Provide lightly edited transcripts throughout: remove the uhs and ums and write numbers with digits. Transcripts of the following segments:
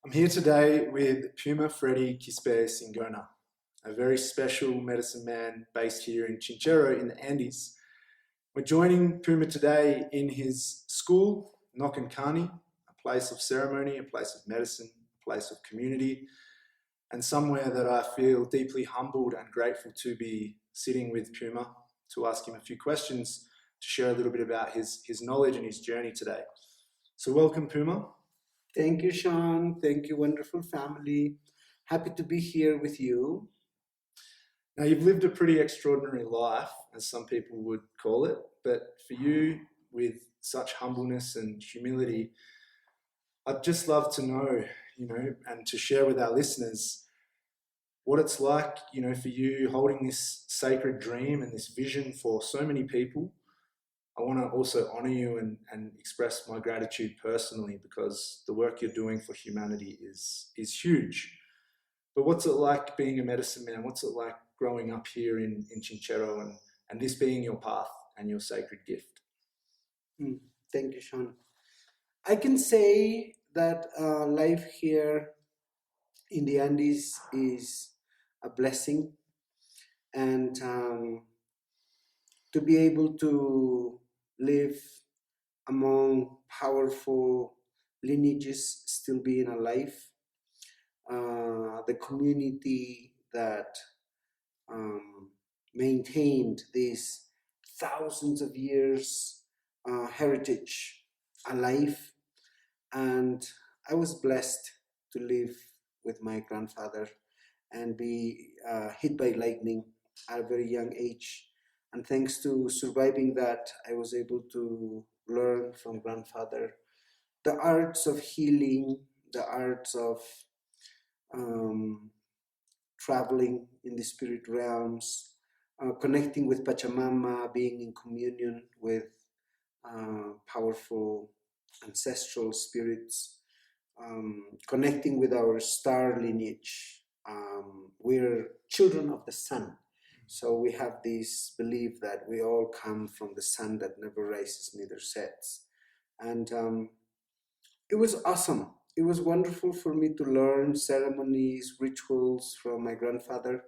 I'm here today with Puma Fredy Quispe Singona, a very special medicine man based here in Chinchero in the Andes. We're joining Puma today in his school, Noqan Kani, a place of ceremony, a place of medicine, a place of community, and somewhere that I feel deeply humbled and grateful to be sitting with Puma to ask him a few questions, to share a little bit about his knowledge and his journey today. So welcome, Puma. Thank you, Shaun. Thank you, wonderful family. Happy to be here with you. Now, you've lived a pretty extraordinary life, as some people would call it, but for you, with such humbleness and humility, I'd just love to know, and to share with our listeners what it's like, for you holding this sacred dream and this vision for so many people. I want to also honor you and express my gratitude personally, because the work you're doing for humanity is huge. But what's it like being a medicine man? What's it like growing up here in Chinchero and this being your path and your sacred gift? Thank you, Shaun. I can say that life here in the Andes is a blessing, and to be able to live among powerful lineages, still being alive, the community that maintained these thousands of years heritage alive. And I was blessed to live with my grandfather and be hit by lightning at a very young age. And thanks to surviving that, I was able to learn from grandfather the arts of healing, the arts of traveling in the spirit realms, connecting with Pachamama, being in communion with powerful ancestral spirits, connecting with our star lineage. We're children of the sun. So we have this belief that we all come from the sun that never rises, neither sets. And it was awesome. It was wonderful for me to learn ceremonies, rituals from my grandfather.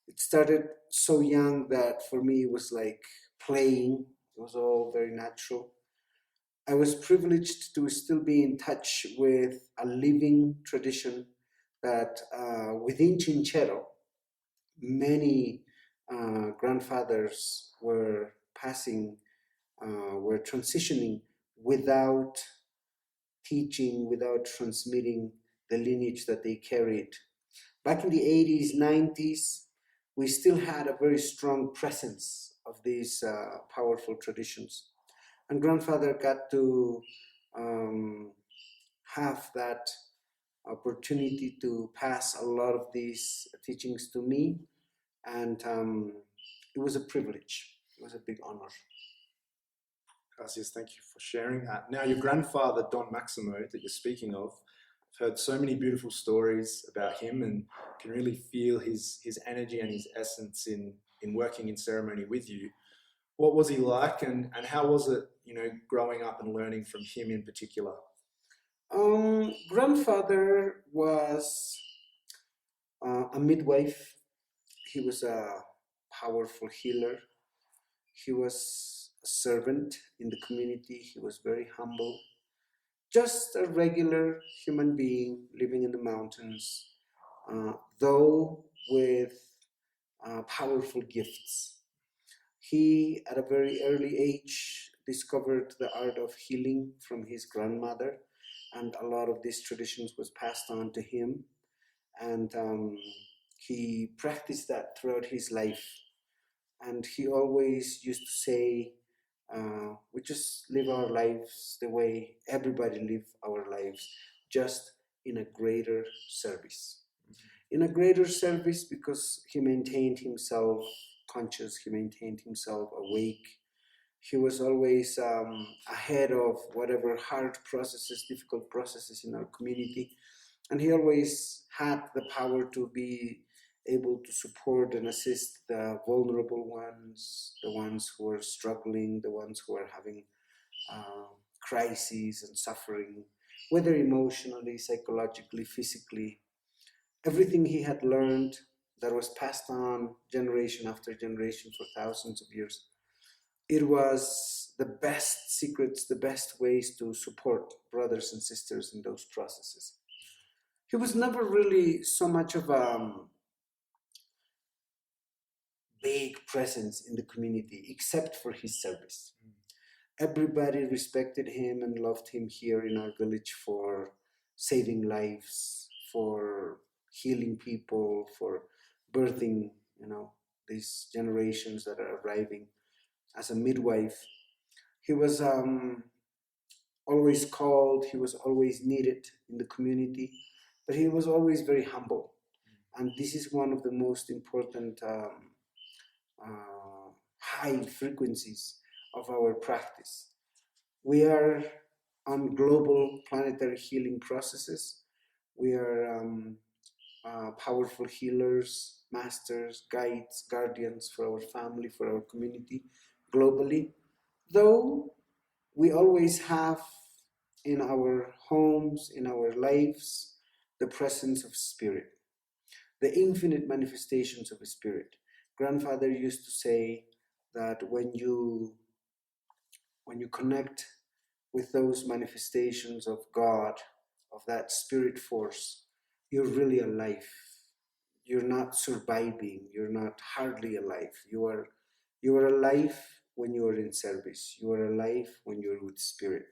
It started so young that for me it was like playing. It was all very natural. I was privileged to still be in touch with a living tradition that within Chinchero, many grandfathers were passing, were transitioning without teaching, without transmitting the lineage that they carried. Back in the 80s, 90s, we still had a very strong presence of these powerful traditions. And grandfather got to have that opportunity to pass a lot of these teachings to me. And it was a privilege. It was a big honor. Gracias, thank you for sharing that. Now, your grandfather, Don Máximo, that you're speaking of, I've heard so many beautiful stories about him and can really feel his energy and his essence in working in ceremony with you. What was he like, and how was it, growing up and learning from him in particular? Grandfather was a midwife. He was a powerful healer. He was a servant in the community. He was very humble. Just a regular human being living in the mountains, though with powerful gifts. He, at a very early age, discovered the art of healing from his grandmother, and a lot of these traditions was passed on to him. And he practiced that throughout his life. And he always used to say, we just live our lives the way everybody live our lives, just in a greater service. In a greater service because he maintained himself conscious, he maintained himself awake. He was always ahead of whatever hard processes, difficult processes in our community. And he always had the power to be able to support and assist the vulnerable ones, the ones who are struggling, the ones who are having crises and suffering. whether emotionally, psychologically, physically. Everything he had learned that was passed on generation after generation for thousands of years. It was the best secrets, the best ways to support brothers and sisters in those processes. He was never really so much of a big presence in the community, except for his service. Everybody respected him and loved him here in our village for saving lives, for healing people, for birthing, these generations that are arriving. As a midwife, he was always called, he was always needed in the community, but he was always very humble. And this is one of the most important high frequencies of our practice. We are on global planetary healing processes. We are powerful healers, masters, guides, guardians for our family, for our community globally. Though we always have in our homes, in our lives, the presence of spirit, the infinite manifestations of spirit. Grandfather used to say that when you connect with those manifestations of God, of that spirit force, you're really alive. You're not surviving. You're not hardly alive. You are alive when you are in service. You are alive when you're with spirit.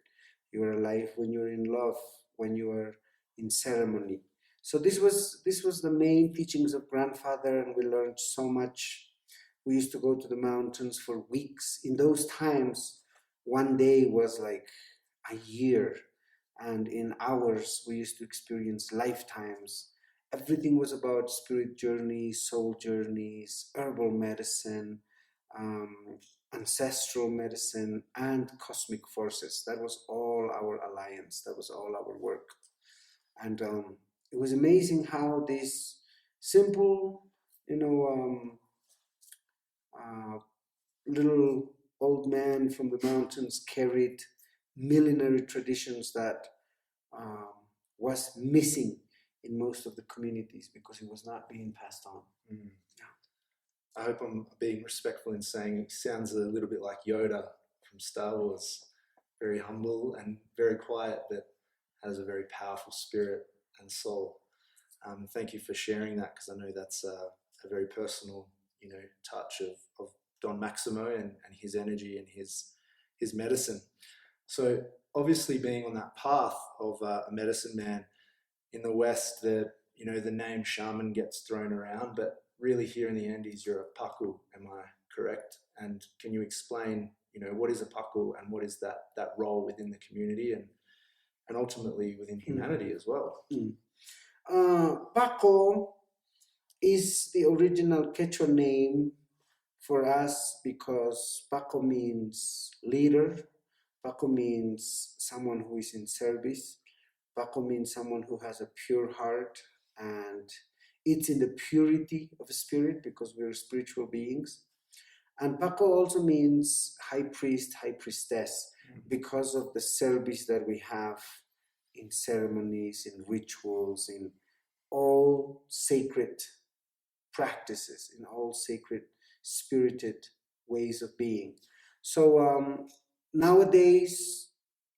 You are alive when you're in love, when you are in ceremony. So this was the main teachings of grandfather, and we learned so much. We used to go to the mountains for weeks. In those times, one day was like a year, and in hours we used to experience lifetimes. Everything was about spirit journeys, soul journeys, herbal medicine, um, ancestral medicine, and cosmic forces. That was all our alliance. That was all our work. And it was amazing how this simple, uh, little old man from the mountains carried millenary traditions that um, was missing in most of the communities because it was not being passed on. Mm. I hope I'm being respectful in saying it sounds a little bit like Yoda from Star Wars. Very humble and very quiet, but has a very powerful spirit and soul. Thank you for sharing that, because I know that's a very personal, touch of Don Maximo and his energy and his medicine. So obviously, being on that path of a medicine man in the West, the name shaman gets thrown around, but really here in the Andes, you're a paku. Am I correct? And can you explain, what is a paku and what is that role within the community and ultimately within humanity as well? Paco is the original Quechua name for us because Paco means leader. Paco means someone who is in service. Paco means someone who has a pure heart, and it's in the purity of spirit because we're spiritual beings. And Paco also means high priest, high priestess, because of the service that we have in ceremonies, in rituals, in all sacred practices, in all sacred spirited ways of being. So nowadays,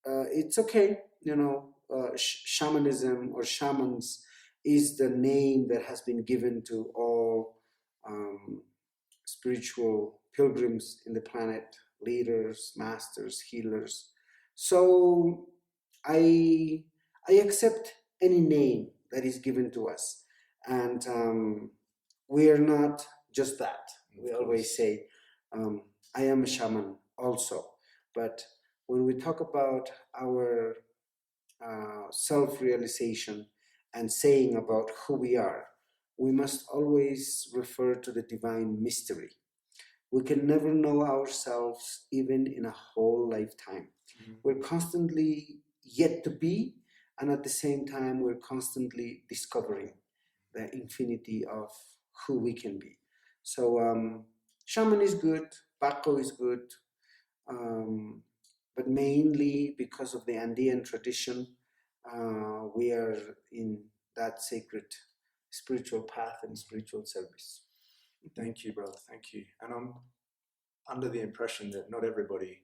it's okay, shamanism or shamans is the name that has been given to all spiritual pilgrims in the planet, leaders, masters, healers. So I accept any name that is given to us, and we are not just that. We always say, I am a shaman also. But when we talk about our self-realization and saying about who we are, we must always refer to the divine mystery. We can never know ourselves even in a whole lifetime. We're constantly yet to be, and at the same time, we're constantly discovering the infinity of who we can be. So shaman is good, Paco is good, but mainly because of the Andean tradition we are in that sacred spiritual path and spiritual service. Thank you, brother. Thank you. And I'm under the impression that not everybody,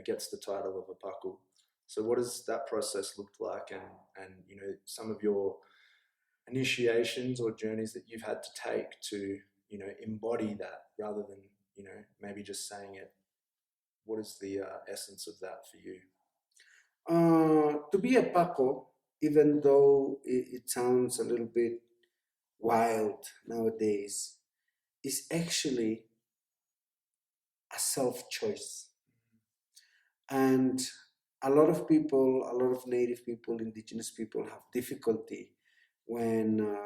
gets the title of a paku. So what has that process looked like, and some of your initiations or journeys that you've had to take to embody that rather than maybe just saying it? What is the essence of that for you? To be a Paco, even though it sounds a little bit wild nowadays, is actually a self-choice. And a lot of people, a lot of native people, indigenous people have difficulty when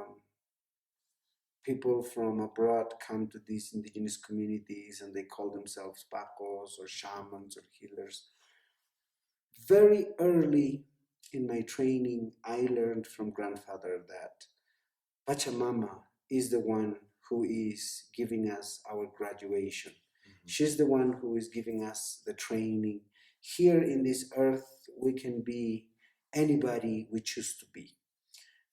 people from abroad come to these indigenous communities and they call themselves Pacos or shamans or healers. Very early in my training, I learned from grandfather that Pachamama is the one who is giving us our graduation. She's the one who is giving us the training. Here in this earth, we can be anybody we choose to be.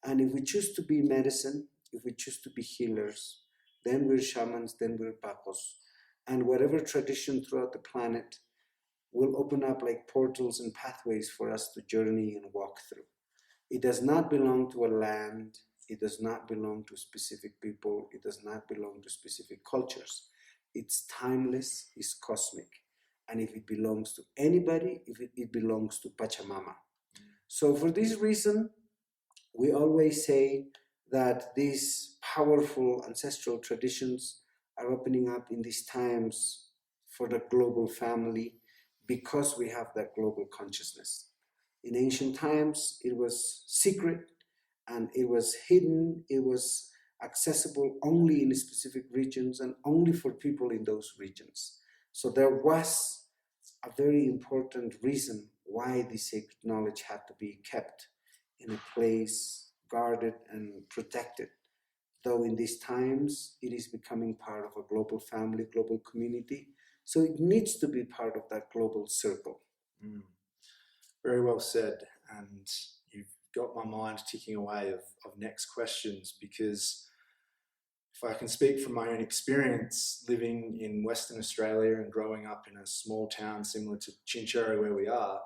And if we choose to be medicine, if we choose to be healers, then we're shamans, then we're Pacos. And whatever tradition throughout the planet will open up like portals and pathways for us to journey and walk through. It does not belong to a land. It does not belong to specific people. It does not belong to specific cultures. It's timeless, it's cosmic. And if it belongs to anybody, it belongs to Pachamama. So for this reason, we always say that these powerful ancestral traditions are opening up in these times for the global family because we have that global consciousness. In ancient times, it was secret and it was hidden. It was accessible only in specific regions and only for people in those regions. So there was a very important reason why this sacred knowledge had to be kept in a place guarded and protected. Though in these times, it is becoming part of a global family, global community. So it needs to be part of that global circle. Very well said. And you've got my mind ticking away of next questions, because if I can speak from my own experience living in Western Australia and growing up in a small town similar to Chinchero where we are,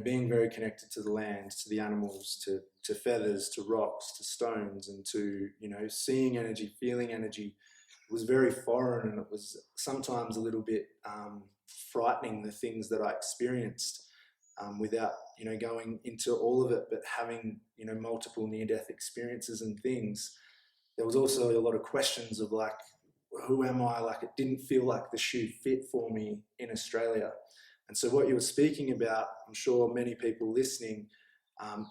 being very connected to the land, to the animals, to feathers, to rocks, to stones, and to, seeing energy, feeling energy was very foreign, and it was sometimes a little bit frightening, the things that I experienced without, going into all of it, but having, multiple near-death experiences and things. There was also a lot of questions of like, who am I? Like, it didn't feel like the shoe fit for me in Australia. And so what you were speaking about, I'm sure many people listening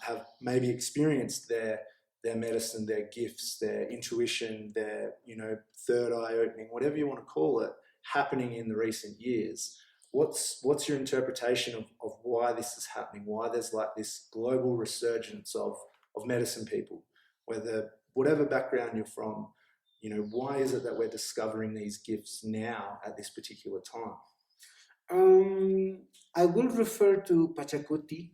have maybe experienced their medicine, their gifts, their intuition, their, third eye opening, whatever you want to call it, happening in the recent years. What's your interpretation of why this is happening? Why there's like this global resurgence of medicine people, whatever background you're from, why is it that we're discovering these gifts now at this particular time? I will refer to Pachacuti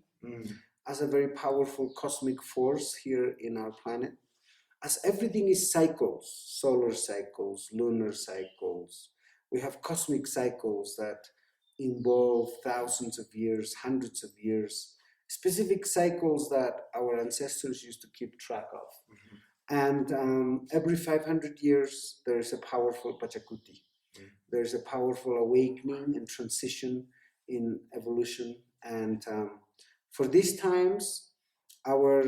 as a very powerful cosmic force here in our planet. As everything is cycles, solar cycles, lunar cycles, we have cosmic cycles that involve thousands of years, hundreds of years, specific cycles that our ancestors used to keep track of. And every 500 years, there is a powerful Pachacuti. There's a powerful awakening and transition in evolution. And for these times, our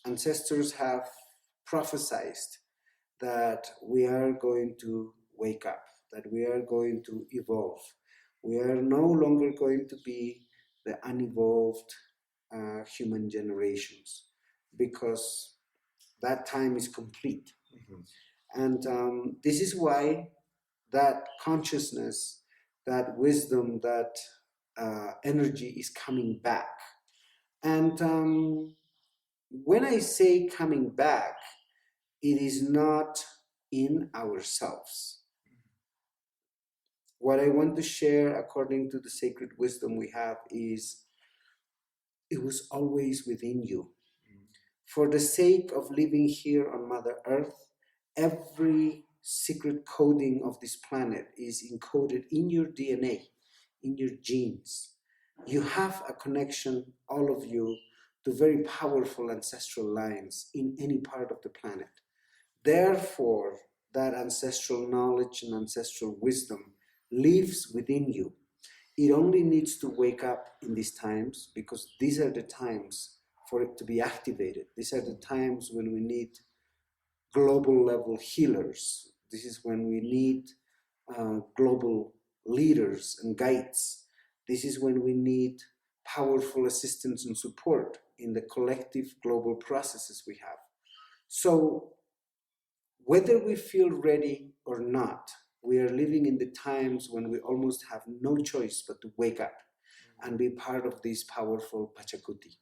ancestors have prophesied that we are going to wake up, that we are going to evolve. We are no longer going to be the unevolved human generations, because that time is complete. And this is why that consciousness, that wisdom, that energy is coming back. And when I say coming back, it is not in ourselves. What I want to share, according to the sacred wisdom we have, is it was always within you. For the sake of living here on Mother Earth, every secret coding of this planet is encoded in your DNA, in your genes. You have a connection, all of you, to very powerful ancestral lines in any part of the planet. Therefore, that ancestral knowledge and ancestral wisdom lives within you. It only needs to wake up in these times, because these are the times for it to be activated. These are the times when we need global level healers. This is when we need global leaders and guides. This is when we need powerful assistance and support in the collective global processes we have. So whether we feel ready or not, we are living in the times when we almost have no choice but to wake up and be part of this powerful Pachacuti.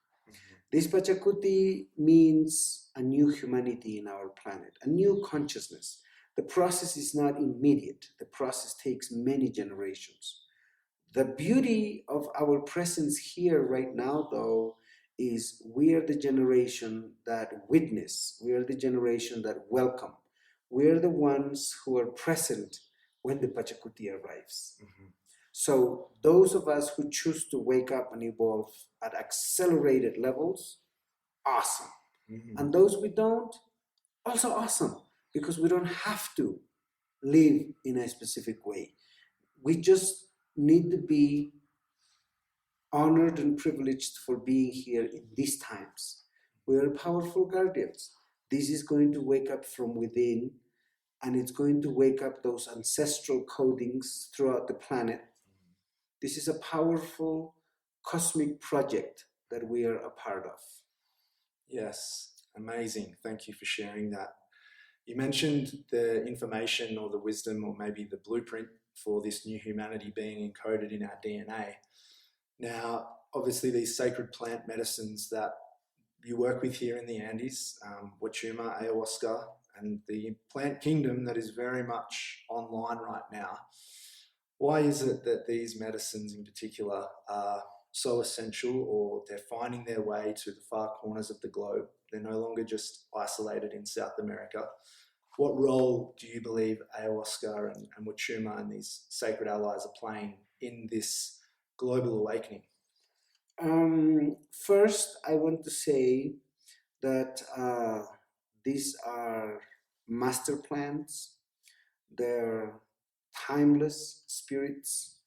This Pachacuti means a new humanity in our planet, a new consciousness. The process is not immediate. The process takes many generations. The beauty of our presence here right now, though, is we are the generation that witness. We are the generation that welcome. We are the ones who are present when the Pachacuti arrives. So those of us who choose to wake up and evolve at accelerated levels, awesome. And those we don't, also awesome, because we don't have to live in a specific way. We just need to be honored and privileged for being here in these times. We are powerful guardians. This is going to wake up from within, and it's going to wake up those ancestral codings throughout the planet. This is a powerful cosmic project that we are a part of. Yes, amazing. Thank you for sharing that. You mentioned the information or the wisdom or maybe the blueprint for this new humanity being encoded in our DNA. Now, obviously these sacred plant medicines that you work with here in the Andes, Wachuma, ayahuasca, and the plant kingdom that is very much online right now. Why is it that these medicines in particular are so essential, or they're finding their way to the far corners of the globe? They're no longer just isolated in South America. What role do you believe ayahuasca and Wachuma and these sacred allies are playing in this global awakening? First, I want to say that these are master plants. They're timeless spirits.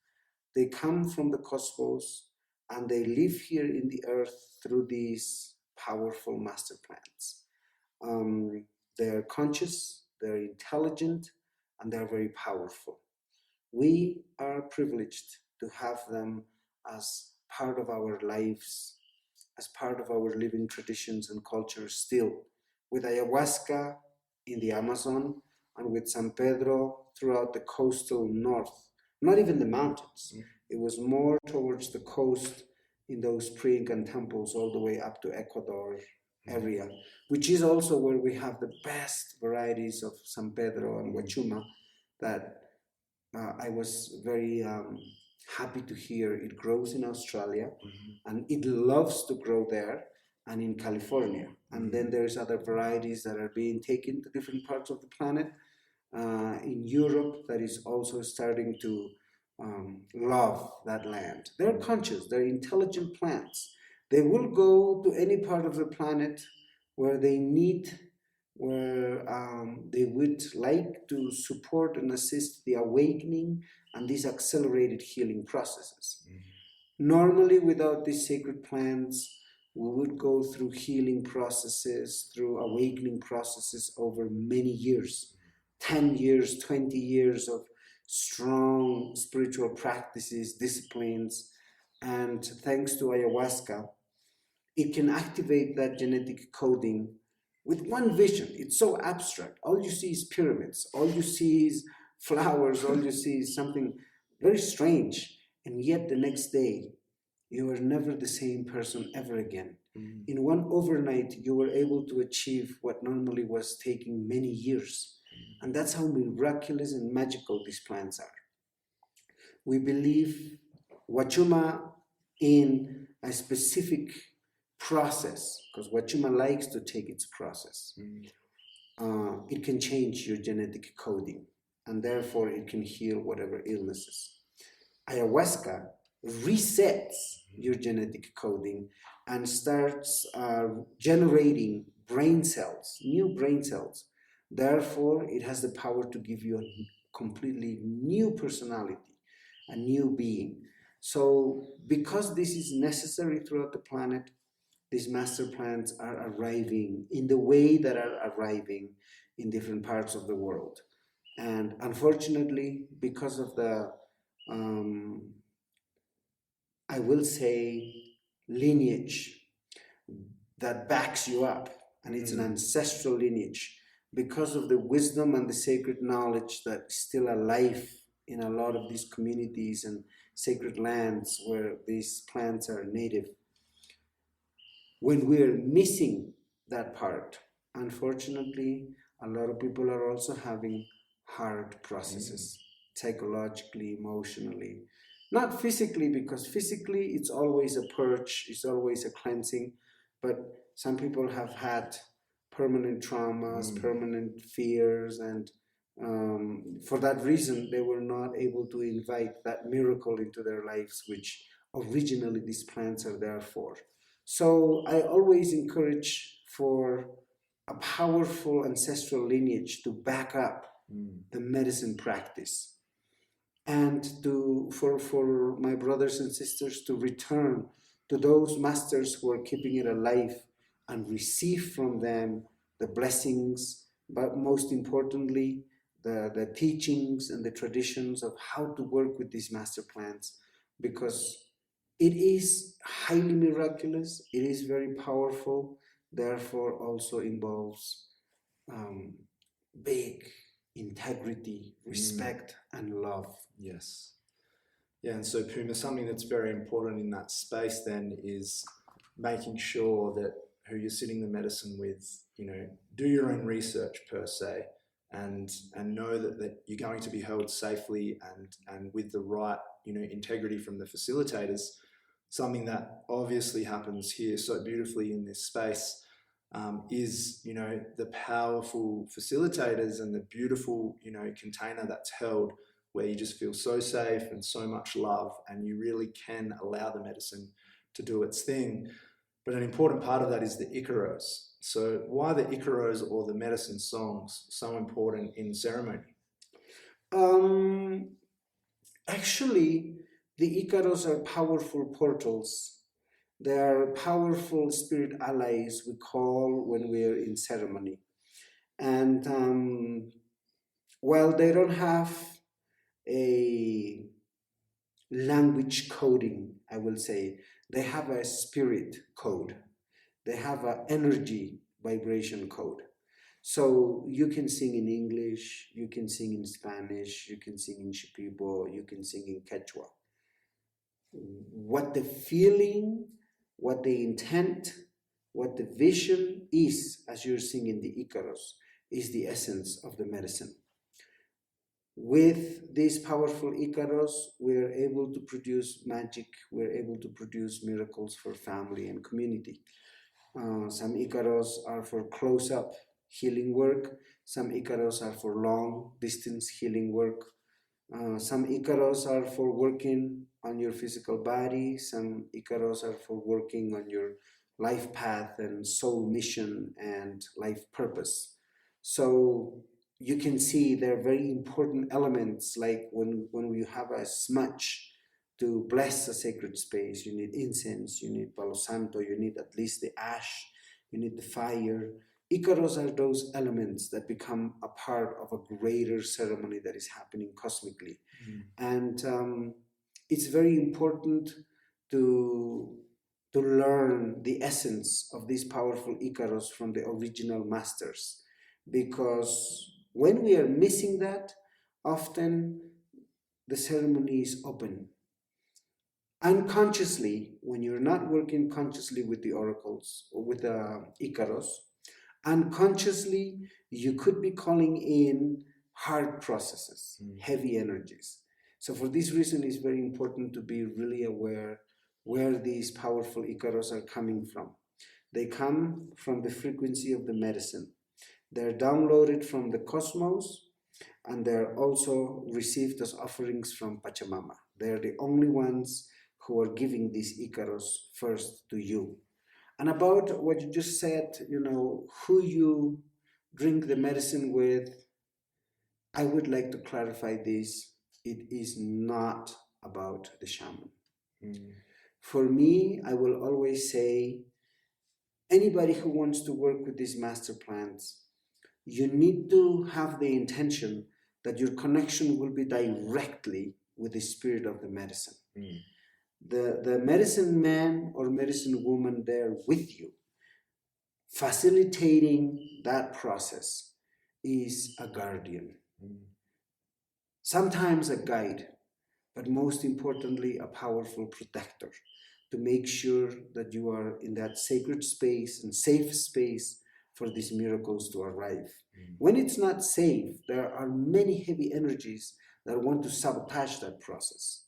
They come from the cosmos and they live here in the earth through these powerful master plants. They're conscious, they're intelligent, and they're very powerful. We are privileged to have them as part of our lives, as part of our living traditions and cultures still, with ayahuasca in the Amazon and with San Pedro throughout the coastal north, not even the mountains. It was more towards the coast in those pre-Incan temples all the way up to Ecuador area, which is also where we have the best varieties of San Pedro and Wachuma that I was very happy to hear. It grows in Australia and it loves to grow there and in California. And then there's other varieties that are being taken to different parts of the planet in Europe that is also starting to love that land. They're conscious, they're intelligent plants. They will go to any part of the planet where they need, where they would like to support and assist the awakening and these accelerated healing processes. Normally, without these sacred plants, we would go through healing processes, through awakening processes over many years, 10 years, 20 years of strong spiritual practices, disciplines, and thanks to ayahuasca, it can activate that genetic coding with one vision. It's so abstract. All you see is pyramids. All you see is flowers. All you see is something very strange. And yet the next day, you are never the same person ever again. In one overnight, you were able to achieve what normally was taking many years. And that's how miraculous and magical these plants are. We believe Wachuma in a specific process, because Wachuma likes to take its process. It can change your genetic coding, and therefore it can heal whatever illnesses. Ayahuasca resets your genetic coding and starts generating brain cells, new brain cells. Therefore, it has the power to give you a completely new personality, a new being. So, because this is necessary throughout the planet, these master plants are arriving in the way that are arriving in different parts of the world. And unfortunately, because of the, I will say, lineage that backs you up, and it's an ancestral lineage, because of the wisdom and the sacred knowledge that's still alive in a lot of these communities and sacred lands where these plants are native. When we're missing that part, unfortunately, a lot of people are also having hard processes, psychologically, emotionally, not physically, because physically it's always a purge, it's always a cleansing, but some people have had permanent traumas, permanent fears, and for that reason, they were not able to invite that miracle into their lives, which originally these plants are there for. So I always encourage for a powerful ancestral lineage to back up the medicine practice, and for my brothers and sisters to return to those masters who are keeping it alive and receive from them the blessings, but most importantly, the teachings and the traditions of how to work with these master plants, because it is highly miraculous, it is very powerful, therefore also involves big integrity, respect, and love. Yes. Yeah, and so Puma, something that's very important in that space then is making sure that who you're sitting the medicine with, do your own research per se, and know that you're going to be held safely and with the right, integrity from the facilitators. Something that obviously happens here so beautifully in this space is, the powerful facilitators and the beautiful, container that's held, where you just feel so safe and so much love, and you really can allow the medicine to do its thing. But an important part of that is the Icaros. So why the Icaros, or the medicine songs, so important in ceremony? Actually, the Icaros are powerful portals. They are powerful spirit allies we call when we're in ceremony. And while they don't have a language coding, I will say, they have a spirit code. They have an energy vibration code. So you can sing in English, you can sing in Spanish, you can sing in Shipibo, you can sing in Quechua. What the feeling, what the intent, what the vision is as you're singing the Icaros is the essence of the medicine. With these powerful Icaros, we're able to produce magic, we're able to produce miracles for family and community. Some Icaros are for close-up healing work, some Icaros are for long-distance healing work, some Icaros are for working on your physical body, some Icaros are for working on your life path and soul mission and life purpose. So you can see they're very important elements, like when you have a smudge to bless a sacred space, you need incense, you need Palo Santo, you need at least the ash, you need the fire. Icaros are those elements that become a part of a greater ceremony that is happening cosmically. And it's very important to learn the essence of these powerful Icaros from the original masters, because when we are missing that, often the ceremony is open. Unconsciously, when you're not working consciously with the oracles or with the Icaros, unconsciously you could be calling in hard processes, heavy energies. So for this reason, it's very important to be really aware where these powerful Icaros are coming from. They come from the frequency of the medicine. They're downloaded from the cosmos, and they're also received as offerings from Pachamama. They're the only ones who are giving these Icaros first to you. And about what you just said, who you drink the medicine with, I would like to clarify this. It is not about the shaman. For me, I will always say, anybody who wants to work with these master plants, you need to have the intention that your connection will be directly with the spirit of the medicine. The medicine man or medicine woman there with you, facilitating that process, is a guardian. Sometimes a guide, but most importantly, a powerful protector, to make sure that you are in that sacred space and safe space for these miracles to arrive. When it's not safe, there are many heavy energies that want to sabotage that process,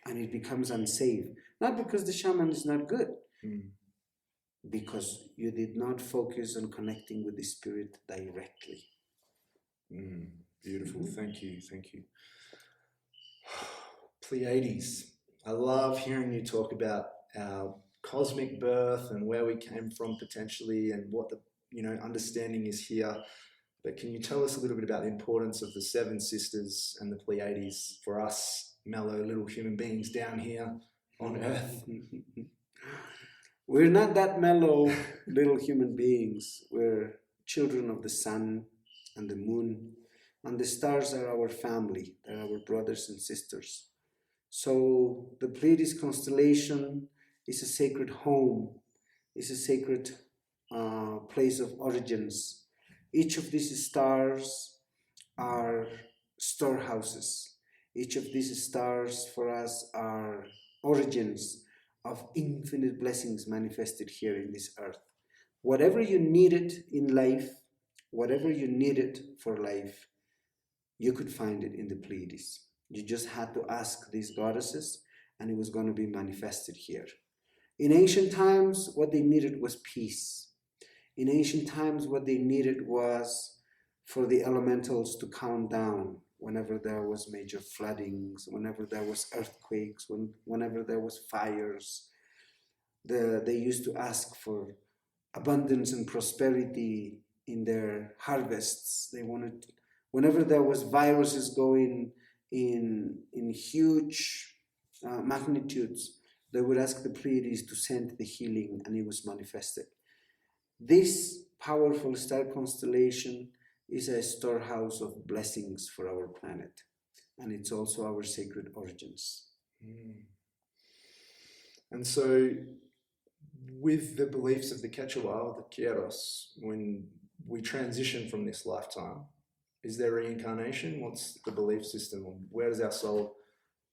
and it becomes unsafe. Not because the shaman is not good, because you did not focus on connecting with the spirit directly. Beautiful. Thank you. Pleiades. I love hearing you talk about our cosmic birth and where we came from potentially, and what the understanding is here. But can you tell us a little bit about the importance of the seven sisters and the Pleiades for us mellow little human beings down here on Earth? We're not that mellow little human beings. We're children of the sun and the moon, and the stars are our family. They're our brothers and sisters. So the Pleiades constellation is a sacred home, is a sacred place of origins. Each of these stars are storehouses. Each of these stars for us are origins of infinite blessings manifested here in this earth. Whatever you needed in life, whatever you needed for life, you could find it in the Pleiades. You just had to ask these goddesses, and it was going to be manifested here. In ancient times, what they needed was peace. In ancient times, what they needed was for the elementals to calm down whenever there was major floodings, whenever there was earthquakes, whenever there was fires. They used to ask for abundance and prosperity in their harvests. They wanted, whenever there was viruses going in huge magnitudes, they would ask the Pleiades to send the healing, and it was manifested. This powerful star constellation is a storehouse of blessings for our planet, and it's also our sacred origins. And so, with the beliefs of the Quechua, the Quieros, when we transition from this lifetime, is there reincarnation? What's the belief system? Where does our soul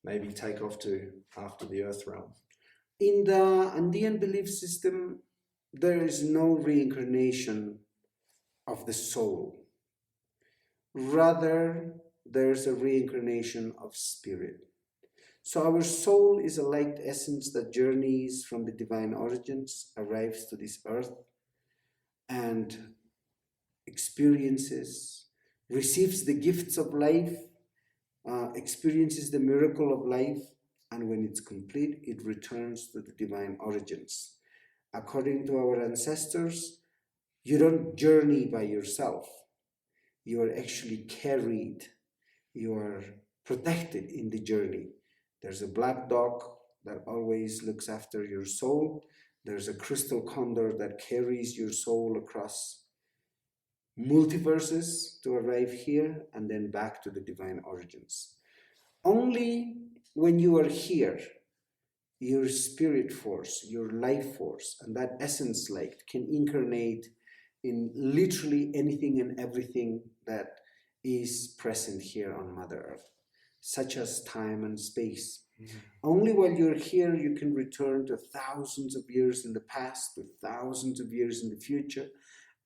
maybe take off to after the earth realm? In the Andean belief system, there is no reincarnation of the soul. Rather, there's a reincarnation of spirit. So our soul is a light essence that journeys from the divine origins, arrives to this earth, and experiences, receives the gifts of life, experiences the miracle of life, and when it's complete, it returns to the divine origins. According to our ancestors, you don't journey by yourself. You are actually carried. You are protected in the journey. There's a black dog that always looks after your soul. There's a crystal condor that carries your soul across multiverses to arrive here and then back to the divine origins. Only when you are here, your spirit force, your life force, and that essence light can incarnate in literally anything and everything that is present here on Mother Earth, such as time and space. Only while you're here, you can return to thousands of years in the past, to thousands of years in the future,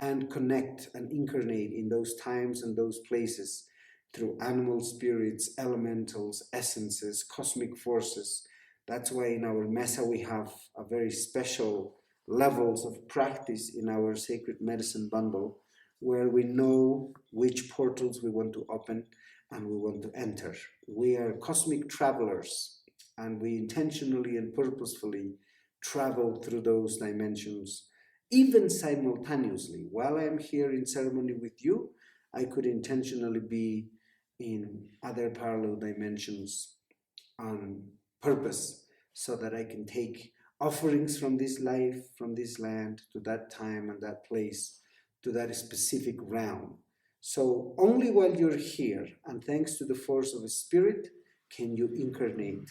and connect and incarnate in those times and those places through animal spirits, elementals, essences, cosmic forces. That's why in our Mesa we have a very special levels of practice in our sacred medicine bundle where we know which portals we want to open and we want to enter. We are cosmic travelers, and we intentionally and purposefully travel through those dimensions, even simultaneously. While I am here in ceremony with you, I could intentionally be in other parallel dimensions on purpose so that I can take offerings from this life, from this land, to that time and that place, to that specific realm. So only while you're here, and thanks to the force of a spirit, can you incarnate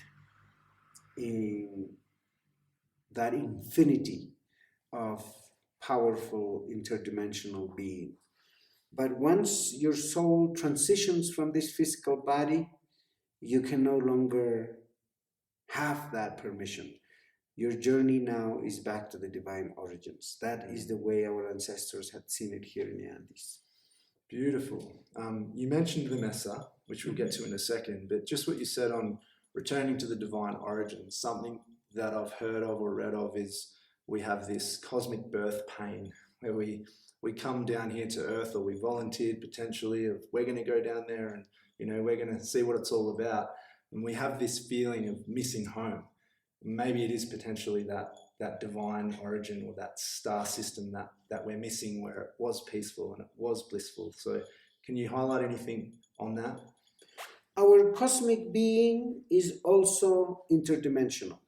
in that infinity of powerful interdimensional being. But once your soul transitions from this physical body, you can no longer have that permission. Your journey now is back to the divine origins. That is the way our ancestors had seen it here in the Andes. Beautiful. You mentioned the Mesa, which we'll get to in a second, but just what you said on returning to the divine origins, something that I've heard of or read of is we have this cosmic birth pain where we come down here to Earth, or we volunteered potentially of we're going to go down there and we're going to see what it's all about, and we have this feeling of missing home. Maybe it is potentially that divine origin or that star system that we're missing, where it was peaceful and it was blissful. So can you highlight anything on that? Our cosmic being is also interdimensional,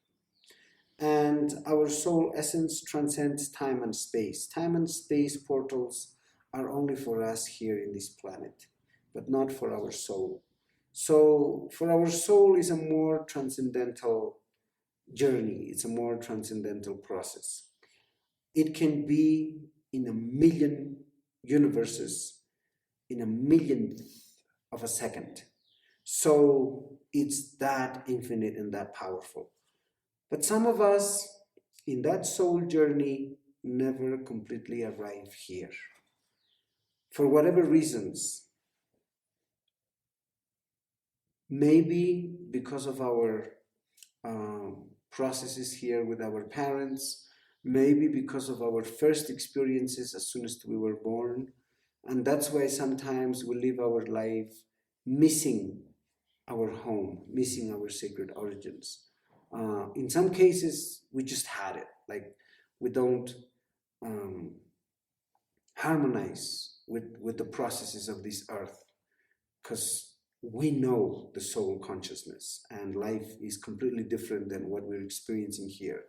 and our soul essence transcends time and space. Time and space portals are only for us here in this planet, but not for our soul. So for our soul is a more transcendental journey. It's a more transcendental process. It can be in a million universes in a millionth of a second. So it's that infinite and that powerful. But some of us in that soul journey never completely arrive here. For whatever reasons, maybe because of our processes here with our parents, maybe because of our first experiences as soon as we were born. And that's why sometimes we live our life missing our home, missing our sacred origins. In some cases, we just had it. Like we don't harmonize with the processes of this earth because we know the soul consciousness and life is completely different than what we're experiencing here.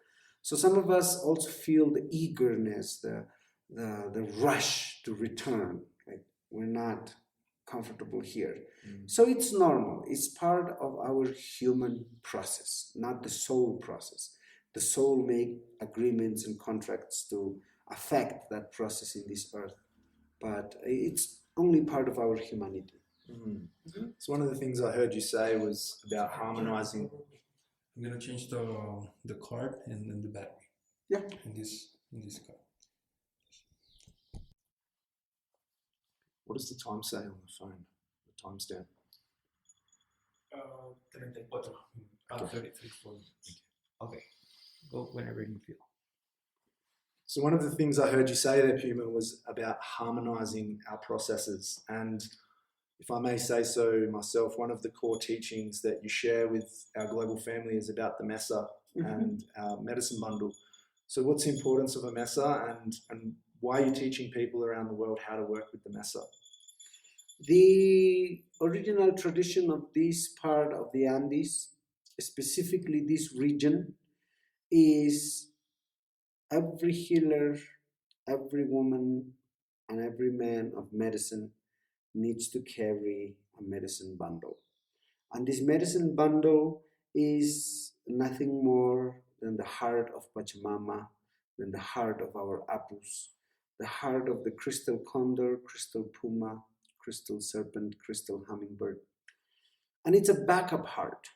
So some of us also feel the eagerness, the rush to return. Like we're not comfortable here. So it's normal. It's part of our human process, not the soul process. The soul make agreements and contracts to affect that process in this earth, but it's only part of our humanity. So one of the things I heard you say was about harmonizing. I'm gonna change the card and the battery. Yeah. In this card. What does the time say on the phone? The timestamp. 34. 34. Okay. Go whenever you feel. So one of the things I heard you say there, Puma, was about harmonizing our processes. And if I may say so myself, one of the core teachings that you share with our global family is about the Mesa and our medicine bundle. So what's the importance of a Mesa, and why are you teaching people around the world how to work with the Mesa? The original tradition of this part of the Andes, specifically this region, is every healer, every woman, and every man of medicine needs to carry a medicine bundle. And this medicine bundle is nothing more than the heart of Pachamama, than the heart of our Apus, the heart of the crystal condor, crystal puma, crystal serpent, crystal hummingbird. And it's a backup heart.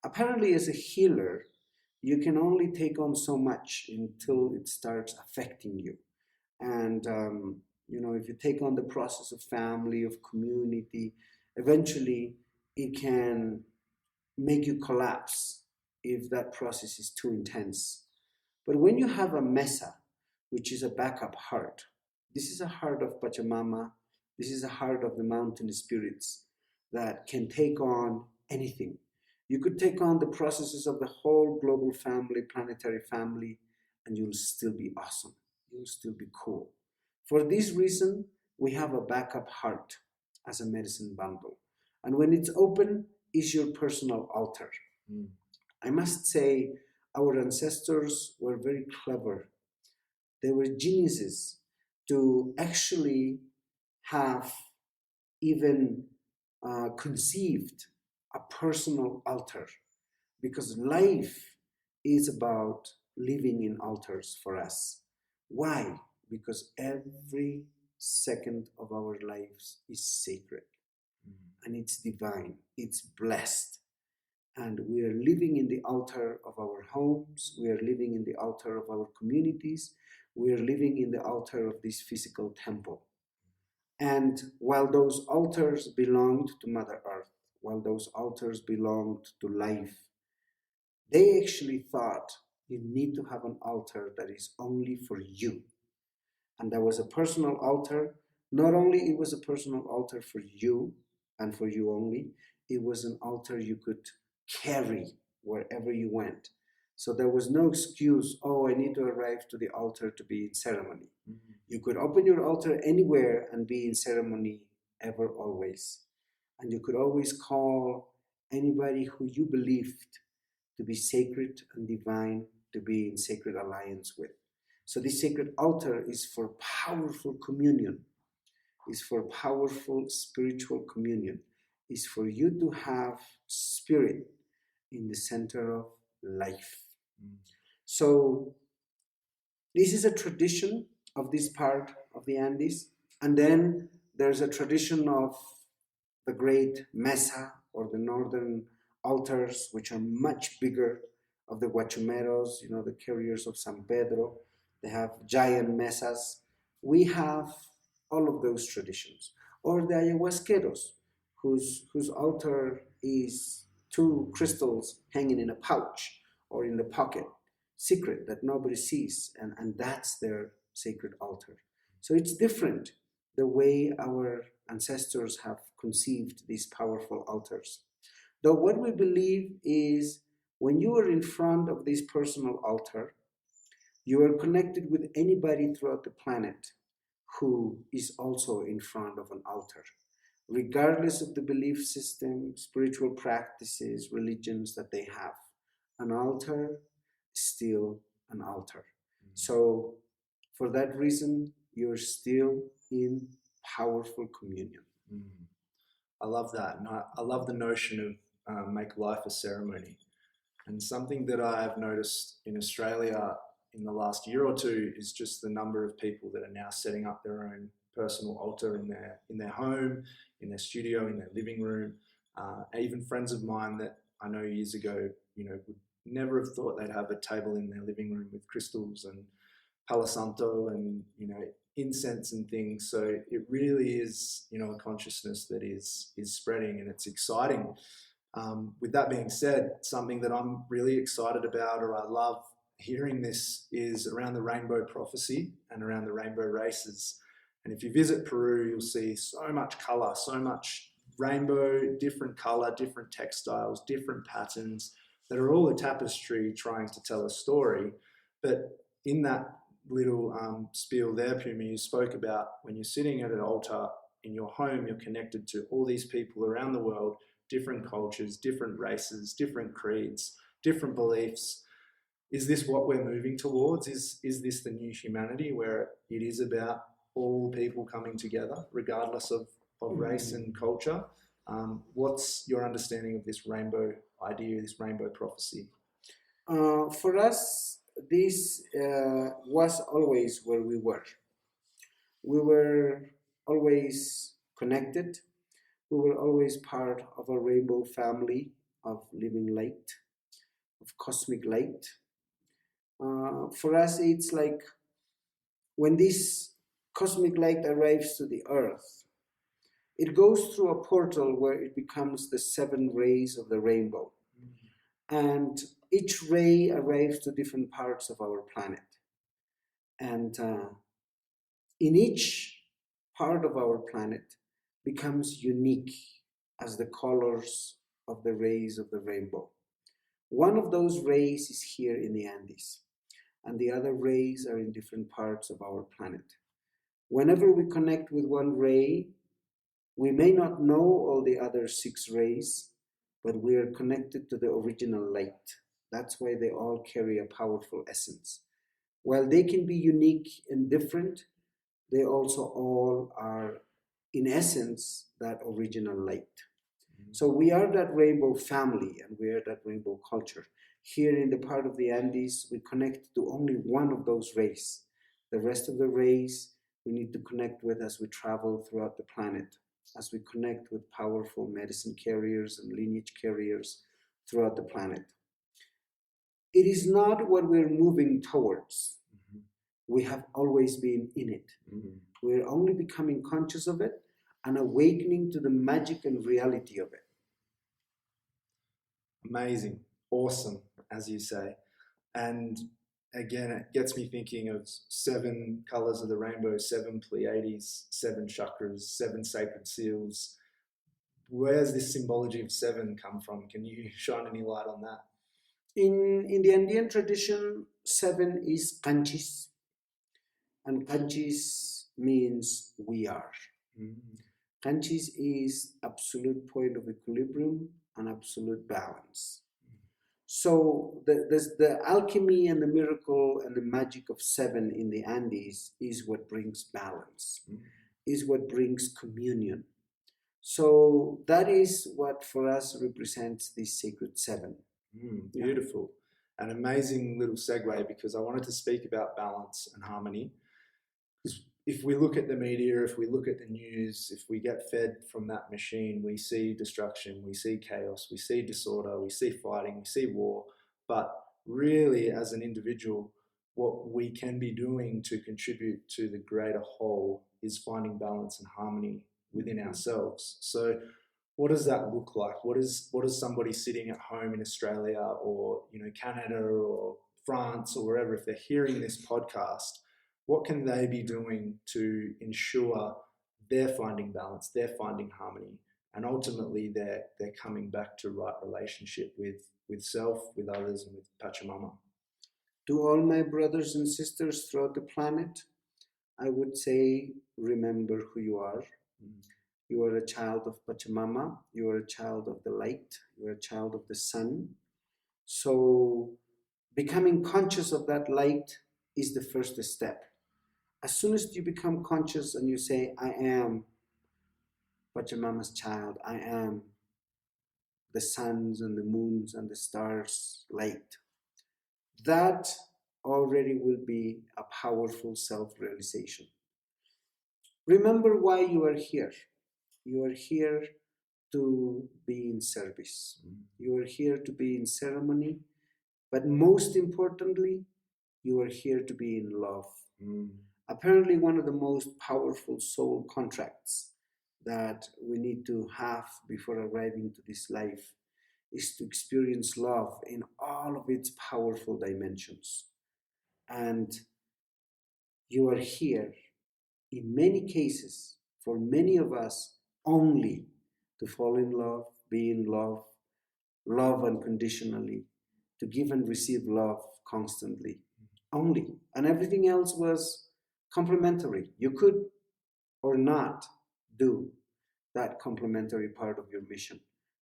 Apparently, as a healer, you can only take on so much until it starts affecting you. And, if you take on the process of family, of community, eventually it can make you collapse if that process is too intense. But when you have a mesa, which is a backup heart, this is a heart of Pachamama, this is a heart of the mountain spirits that can take on anything. You could take on the processes of the whole global family, planetary family, and you'll still be awesome. You'll still be cool. For this reason, we have a backup heart as a medicine bundle. And when it's open, is your personal altar. I must say, our ancestors were very clever. They were geniuses to actually have even conceived a personal altar, because life is about living in altars for us. Why? Because every second of our lives is sacred and it's divine, it's blessed. And we are living in the altar of our homes, we are living in the altar of our communities, we are living in the altar of this physical temple. And while those altars belonged to Mother Earth, while those altars belonged to life, they actually thought you need to have an altar that is only for you. And there was a personal altar. Not only it was a personal altar for you and for you only, it was an altar you could carry wherever you went. So there was no excuse, oh, I need to arrive to the altar to be in ceremony. You could open your altar anywhere and be in ceremony ever, always. And you could always call anybody who you believed to be sacred and divine, to be in sacred alliance with. So this sacred altar is for powerful communion, is for powerful spiritual communion, is for you to have spirit in the center of life. So this is a tradition of this part of the Andes. And then there's a tradition of the great mesa, or the northern altars, which are much bigger, of the Guachumeros, the carriers of San Pedro. They have giant mesas. We have all of those traditions. Or the ayahuasqueros, whose altar is two crystals hanging in a pouch or in the pocket, secret that nobody sees, and that's their sacred altar. So it's different the way our ancestors have conceived these powerful altars. Though what we believe is, when you are in front of this personal altar, you are connected with anybody throughout the planet who is also in front of an altar, regardless of the belief system, spiritual practices, religions that they have. An altar is still an altar. So for that reason, you're still in powerful communion. I love that. And I love the notion of make life a ceremony. And something that I've noticed in Australia in the last year or two is just the number of people that are now setting up their own personal altar in their home, in their studio, in their living room. Even friends of mine that I know years ago, would never have thought they'd have a table in their living room with crystals and Palo Santo and incense and things. So it really is a consciousness that is spreading, and it's exciting. With that being said, something that I'm really excited about, or I love hearing this, is around the rainbow prophecy and around the rainbow races. And if you visit Peru, you'll see so much color, so much rainbow, different color, different textiles, different patterns that are all a tapestry trying to tell a story. But in that little spiel there, Puma, you spoke about when you're sitting at an altar in your home, you're connected to all these people around the world, different cultures, different races, different creeds, different beliefs. Is this what we're moving towards? Is this the new humanity, where it is about all people coming together, regardless of race and culture? What's your understanding of this rainbow idea, this rainbow prophecy? For us, this was always where we were. We were always connected. We were always part of a rainbow family of living light, of cosmic light. For us, it's like when this cosmic light arrives to the earth, it goes through a portal where it becomes the 7 rays of the rainbow. And each ray arrives to different parts of our planet. And in each part of our planet becomes unique as the colors of the rays of the rainbow. One of those rays is here in the Andes, and the other rays are in different parts of our planet. Whenever we connect with one ray, we may not know all the other 6 rays, but we are connected to the original light. That's why they all carry a powerful essence. While they can be unique and different, they also all are, in essence, that original light. So we are that rainbow family, and we are that rainbow culture. Here in the part of the Andes, we connect to only one of those rays. The rest of the rays we need to connect with as we travel throughout the planet, as we connect with powerful medicine carriers and lineage carriers throughout the planet. It is not what we're moving towards. We have always been in it. We're only becoming conscious of it and awakening to the magic and reality of it. Amazing, awesome, as you say. And again, it gets me thinking of 7 colors of the rainbow, 7 Pleiades, 7 chakras, 7 sacred seals. Where's this symbology of 7 come from? Can you shine any light on that? In the Andean tradition, 7 is kanchis, and kanchis means we are. Kanchis is absolute point of equilibrium and absolute balance. So the alchemy and the miracle and the magic of 7 in the Andes is what brings balance, is what brings communion. So that is what for us represents this sacred 7. Beautiful. An amazing little segue, because I wanted to speak about balance and harmony. Because if we look at the media, if we look at the news, if we get fed from that machine, we see destruction, we see chaos, we see disorder, we see fighting, we see war. But really, as an individual, what we can be doing to contribute to the greater whole is finding balance and harmony within ourselves. So what does that look like? What is somebody sitting at home in Australia or Canada or France or wherever, if they're hearing this podcast, what can they be doing to ensure they're finding balance, they're finding harmony, and ultimately they're coming back to right relationship with self, with others, and with Pachamama? To all my brothers and sisters throughout the planet, I would say, remember who you are. You are a child of Pachamama. You are a child of the light. You are a child of the sun. So becoming conscious of that light is the first step. As soon as you become conscious and you say, I am Pachamama's child, I am the suns and the moons and the stars' light, that already will be a powerful self-realization. Remember why you are here. You are here to be in service. You are here to be in ceremony. But most importantly, you are here to be in love. Apparently, one of the most powerful soul contracts that we need to have before arriving to this life is to experience love in all of its powerful dimensions. And you are here, in many cases, for many of us, only to fall in love, be in love, love unconditionally, to give and receive love constantly. Only. And everything else was complementary. You could or not do that complementary part of your mission.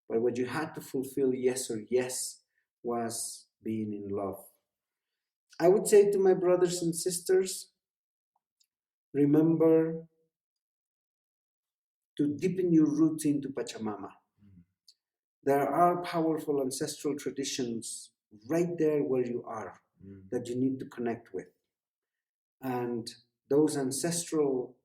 But what you had to fulfill, yes or yes, was being in love. I would say to my brothers and sisters, remember to deepen your roots into Pachamama. There are powerful ancestral traditions right there where you are that you need to connect with. And those ancestral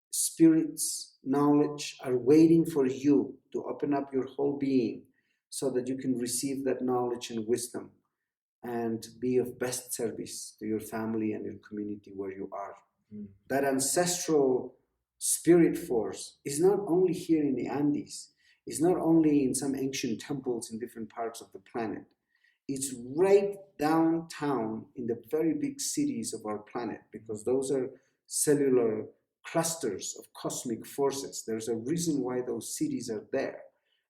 spirits, knowledge are waiting for you to open up your whole being so that you can receive that knowledge and wisdom and be of best service to your family and your community where you are. That ancestral spirit force is not only here in the Andes, it's not only in some ancient temples in different parts of the planet. it's right downtown in the very big cities of our planet, because those are cellular clusters of cosmic forces. There's a reason why those cities are there.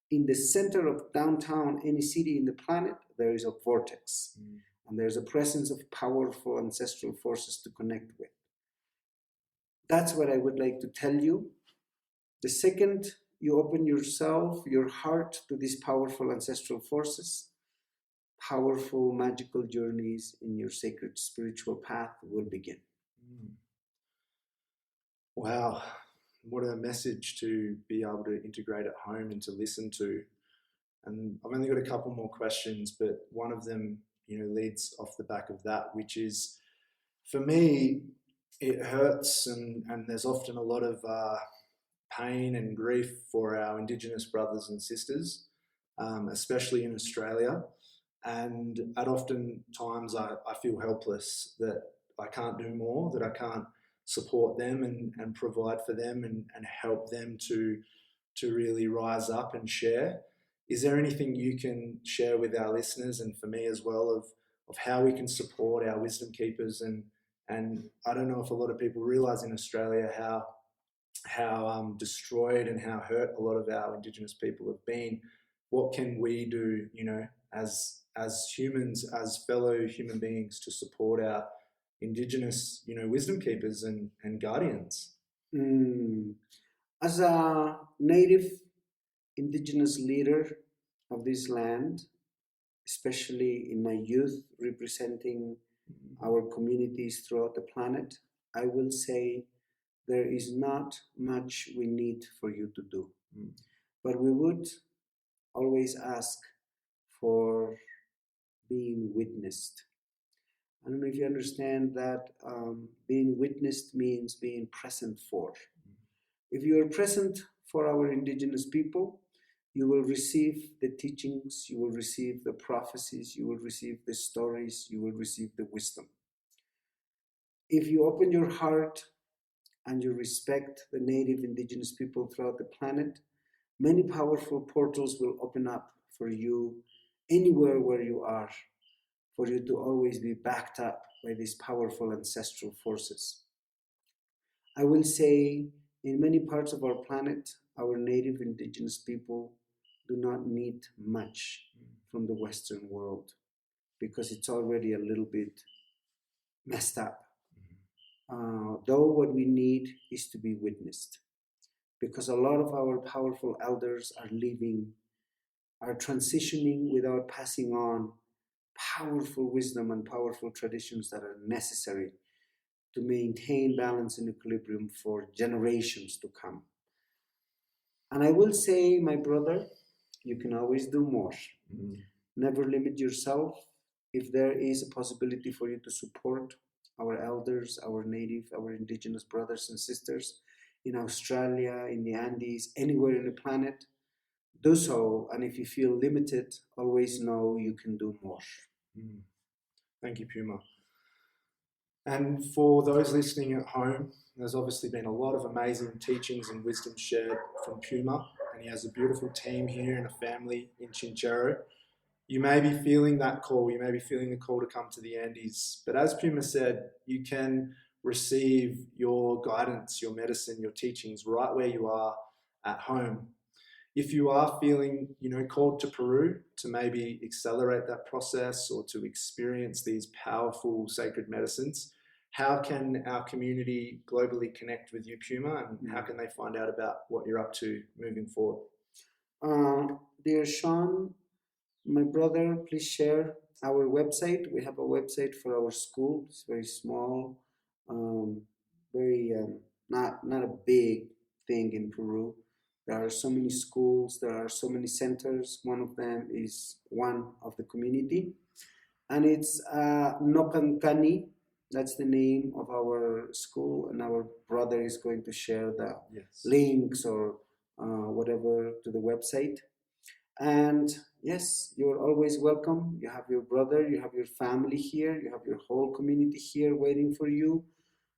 In the center of downtown, any city in the planet, there is a vortex. And there's a presence of powerful ancestral forces to connect with. That's what I would like to tell you. The second you open yourself, your heart, to these powerful ancestral forces, powerful magical journeys in your sacred spiritual path will begin. Wow, what a message to be able to integrate at home and to listen to. And I've only got a couple more questions, but one of them, leads off the back of that, which is, for me, it hurts, and there's often a lot of pain and grief for our Indigenous brothers and sisters, especially in Australia. And at often times I feel helpless that I can't do more, that I can't support them and provide for them and help them to really rise up and share. Is there anything you can share with our listeners, and for me as well, of how we can support our wisdom keepers? And I don't know if a lot of people realize in Australia how destroyed and how hurt a lot of our Indigenous people have been. What can we do, as humans, as fellow human beings, to support our Indigenous, wisdom keepers and guardians? As a native Indigenous leader of this land, especially in my youth, representing our communities throughout the planet, I will say there is not much we need for you to do. But we would always ask for being witnessed. I don't know if you understand that being witnessed means being present for. If you are present for our Indigenous people, you will receive the teachings, you will receive the prophecies, you will receive the stories, you will receive the wisdom. If you open your heart and you respect the native Indigenous people throughout the planet, many powerful portals will open up for you anywhere where you are, for you to always be backed up by these powerful ancestral forces. I will say, in many parts of our planet, our native Indigenous people do not need much from the Western world, because it's already a little bit messed up. Though what we need is to be witnessed, because a lot of our powerful elders are leaving, are transitioning without passing on powerful wisdom and powerful traditions that are necessary to maintain balance and equilibrium for generations to come. And I will say, my brother, you can always do more. Never limit yourself. If there is a possibility for you to support our elders, our native, our Indigenous brothers and sisters in Australia, in the Andes, anywhere in the planet, do so. And if you feel limited, always know you can do more. Thank you, Puma. And for those listening at home, there's obviously been a lot of amazing teachings and wisdom shared from Puma, and he has a beautiful team here and a family in Chinchero. You may be feeling that call, you may be feeling the call to come to the Andes, but as Puma said, you can receive your guidance, your medicine, your teachings right where you are at home. If you are feeling, called to Peru to maybe accelerate that process or to experience these powerful sacred medicines, how can our community globally connect with you, Puma, and how can they find out about what you're up to moving forward? Dear Shaun, my brother, please share our website. We have a website for our school. It's very small, not a big thing in Peru. There are so many schools, there are so many centers. One of them is one of the community. And it's Noqan Kani. That's the name of our school. And our brother is going to share the links or whatever to the website. And yes, you're always welcome. You have your brother, you have your family here, you have your whole community here waiting for you.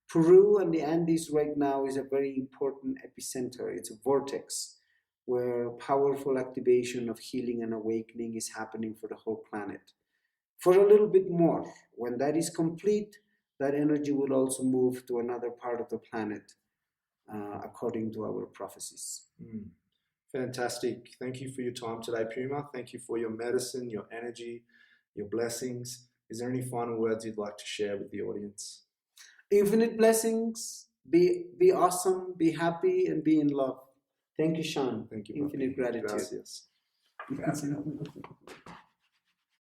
Peru and the Andes right now is a very important epicenter. It's a vortex where powerful activation of healing and awakening is happening for the whole planet. for a little bit more. When that is complete, that energy will also move to another part of the planet, according to our prophecies. Fantastic. Thank you for your time today, Puma. Thank you for your medicine, your energy, your blessings. Is there any final words you'd like to share with the audience? Infinite blessings. Be awesome, be happy, and be in love. Thank you, Shaun. Thank you. Infinite Papi. gratitude. Gracias. Gracias.